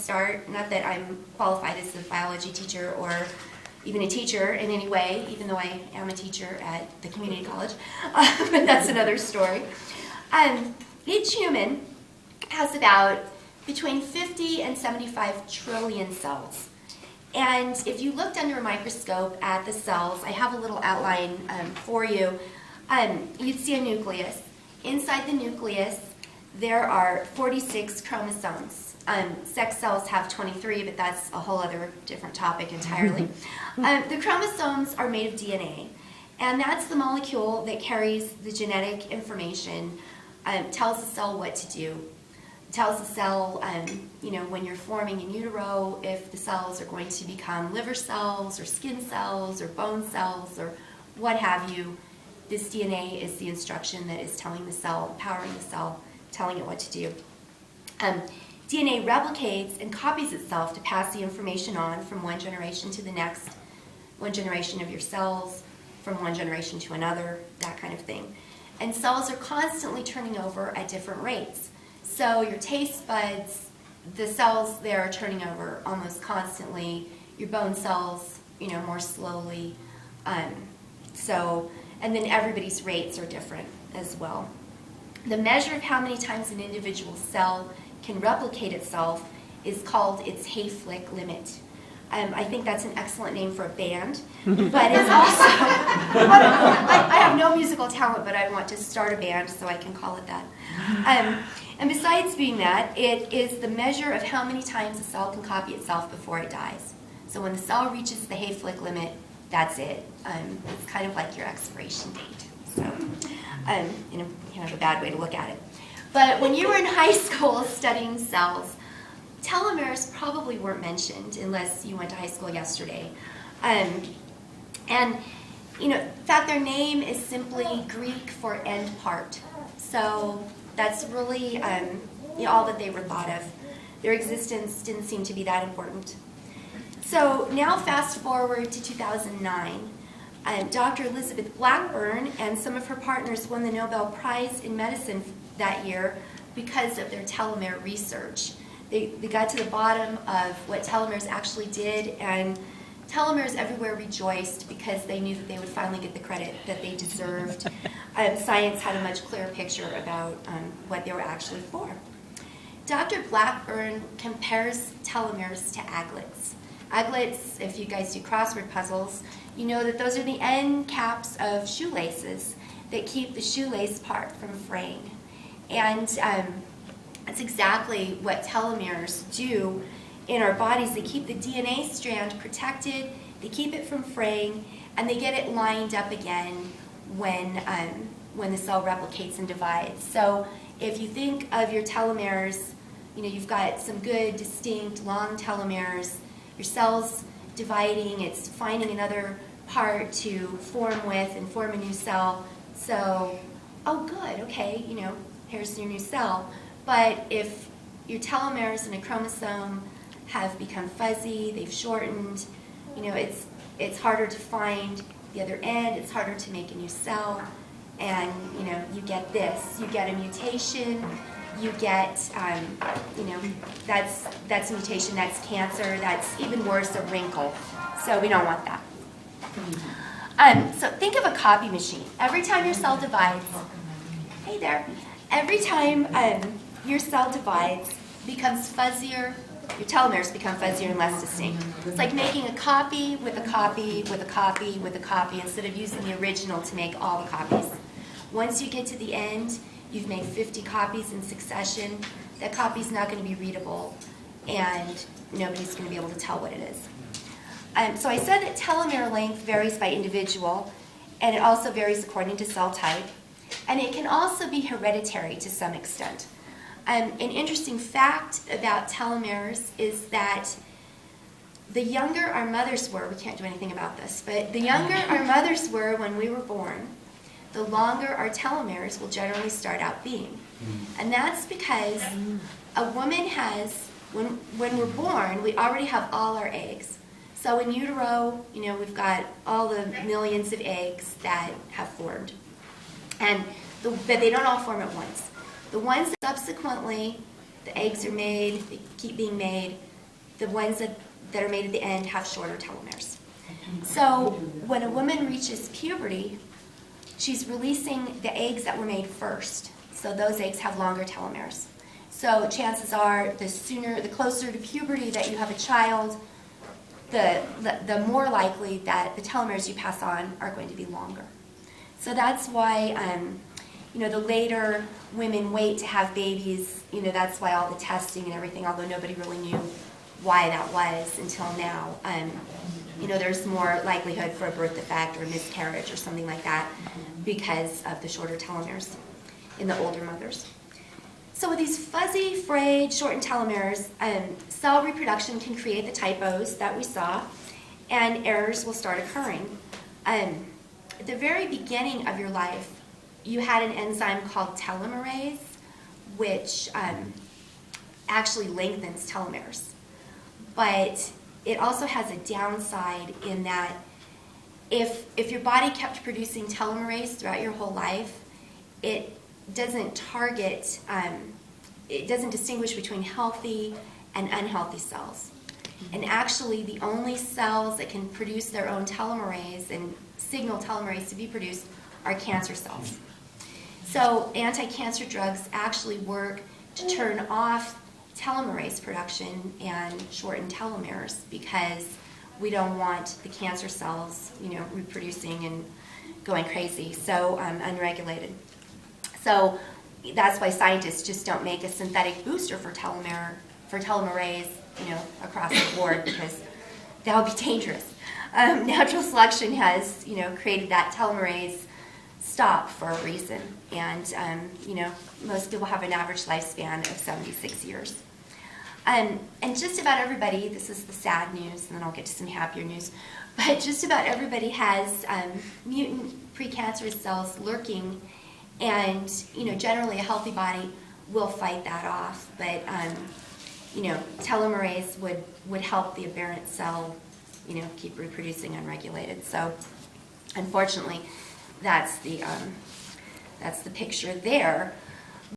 start, not that I'm qualified as a biology teacher or even a teacher in any way, even though I am a teacher at the community college, but that's another story. Each human has about between 50 and 75 trillion cells. And if you looked under a microscope at the cells, I have a little outline for you, you'd see a nucleus. Inside the nucleus, there are 46 chromosomes. Sex cells have 23, but that's a whole other different topic entirely. The chromosomes are made of DNA, and that's the molecule that carries the genetic information, tells the cell what to do. Tells the cell, when you're forming in utero, if the cells are going to become liver cells or skin cells or bone cells or what have you. This DNA is the instruction that is telling the cell, powering the cell, telling it what to do. DNA replicates and copies itself to pass the information on from one generation to the next, one generation of your cells, from one generation to another, that kind of thing. And cells are constantly turning over at different rates. So your taste buds, the cells there are turning over almost constantly. Your bone cells, more slowly. And then everybody's rates are different as well. The measure of how many times an individual cell can replicate itself is called its Hayflick limit. I think that's an excellent name for a band, but it's also, I have no musical talent, but I want to start a band, so I can call it that. And besides being that, it is the measure of how many times a cell can copy itself before it dies. So when the cell reaches the Hayflick limit, that's it. It's kind of like your expiration date. So, in a kind of a bad way to look at it. But when you were in high school studying cells, telomeres probably weren't mentioned unless you went to high school yesterday. In fact, their name is simply Greek for end part. So that's really all that they were thought of. Their existence didn't seem to be that important. So now fast forward to 2009. Dr. Elizabeth Blackburn and some of her partners won the Nobel Prize in medicine that year because of their telomere research. They got to the bottom of what telomeres actually did, and telomeres everywhere rejoiced because they knew that they would finally get the credit that they deserved. Science had a much clearer picture about what they were actually for. Dr. Blackburn compares telomeres to aglets. Aglets, if you guys do crossword puzzles, you know that those are the end caps of shoelaces that keep the shoelace part from fraying. And that's exactly what telomeres do in our bodies. They keep the DNA strand protected, they keep it from fraying, and they get it lined up again when the cell replicates and divides. So if you think of your telomeres, you've got some good, distinct, long telomeres. Your cell's dividing, it's finding another part to form with and form a new cell. So, oh good, okay, here's your new cell. But if your telomeres in a chromosome have become fuzzy, they've shortened, it's harder to find the other end, it's harder to make a new cell, and you get this. You get a mutation, you get, that's a mutation, that's cancer, that's even worse, a wrinkle. So we don't want that. So think of a copy machine. Every time your cell divides, hey there, every time your cell divides, becomes fuzzier, your telomeres become fuzzier and less distinct. It's like making a copy with a copy with a copy with a copy instead of using the original to make all the copies. Once you get to the end, you've made 50 copies in succession. That copy's not going to be readable, and nobody's going to be able to tell what it is. So I said that telomere length varies by individual, and it also varies according to cell type, and it can also be hereditary to some extent. An interesting fact about telomeres is that the younger our mothers were, we can't do anything about this, but the younger our mothers were when we were born, the longer our telomeres will generally start out being. And that's because a woman has, when we're born, we already have all our eggs. So in utero, we've got all the millions of eggs that have formed. But they don't all form at once. The ones that subsequently, the eggs are made, they keep being made, the ones that are made at the end have shorter telomeres. So when a woman reaches puberty, she's releasing the eggs that were made first. So those eggs have longer telomeres. So chances are the closer to puberty that you have a child, the more likely that the telomeres you pass on are going to be longer. So that's why, the later women wait to have babies, that's why all the testing and everything, although nobody really knew why that was until now. There's more likelihood for a birth defect or miscarriage or something like that because of the shorter telomeres in the older mothers. So with these fuzzy, frayed, shortened telomeres, cell reproduction can create the typos that we saw, and errors will start occurring. At the very beginning of your life, you had an enzyme called telomerase, which actually lengthens telomeres. But it also has a downside in that if your body kept producing telomerase throughout your whole life, it doesn't it doesn't distinguish between healthy and unhealthy cells. And actually, the only cells that can produce their own telomerase and signal telomerase to be produced are cancer cells. So anti-cancer drugs actually work to turn off telomerase production and shorten telomeres because we don't want the cancer cells, reproducing and going crazy, so unregulated. So that's why scientists just don't make a synthetic booster for telomerase, across the board because that would be dangerous. Natural selection has, created that telomerase stop for a reason, and most people have an average lifespan of 76 years. And just about everybody, this is the sad news, and then I'll get to some happier news, but just about everybody has mutant precancerous cells lurking, and generally a healthy body will fight that off, but telomerase would help the aberrant cell keep reproducing unregulated. So unfortunately, that's the picture there.